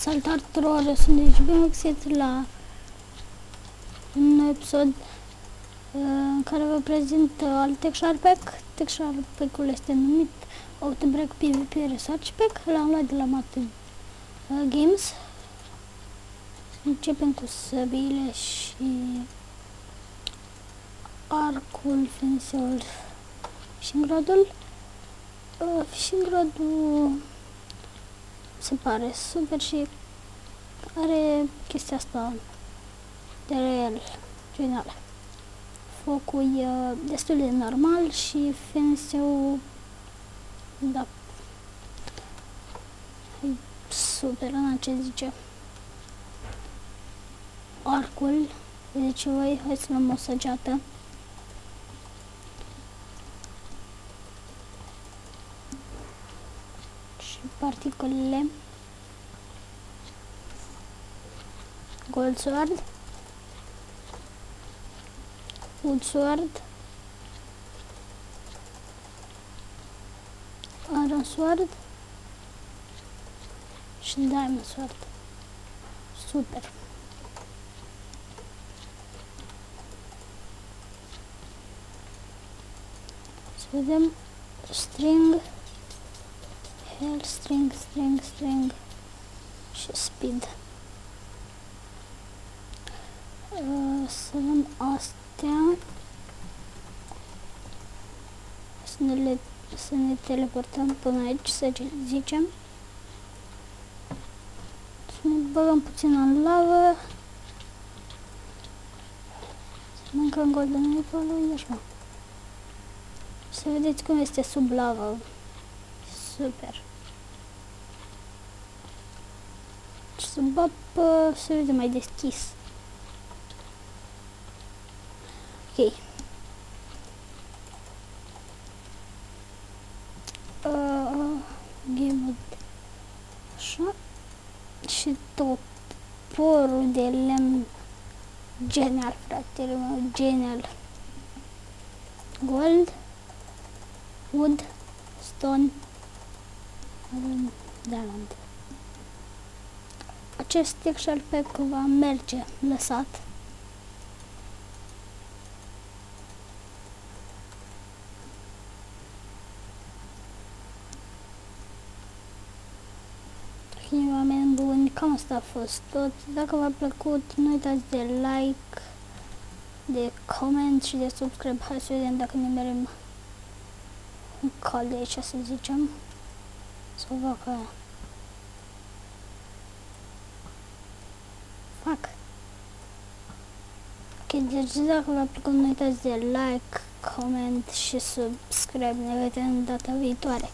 Salutare tuturor, sunt aici Binoxit la un episod în care vă prezint alt texture pack. Texture pack-ul este numit Outbreak PvP Research Pack. L-am luat de la Mate Games. Începem cu săbiile și arcul, finiseul, fishing rod-ul. Fishing rod-ul se pare super și are chestia asta de real, genial. Focul e destul de normal și finiseul, da, e super, în ce zice. Arcul, zice voi, hai să luăm o săgeată. Și particulele. Gold sword, wood sword, iron sword și diamond sword. Super. Să vedem string, hair, string și speed. Să luăm astea, să ne teleportăm până aici, să zicem. Să ne băgăm puțin în lavă. Să mâncăm golden apple-ul, așa. Să vedeți cum este sub lavă. Super. Sub apă se vede mai deschis. Ok. Game așa. Și toporul de lemn. Genial, fratele meu, genial. Gold, wood, stone, diamond. Acest texture pack va merge lăsat. Oameni buni, cam asta a fost tot. Dacă v-a plăcut, nu uitați de like, de comment și de subscribe. Hai să vedem dacă ne merem un cal de aici, să zicem. Sau vaca. Fac. Ok, deci dacă v-a plăcut, nu uitați de like, comment și subscribe. Ne vedem data viitoare.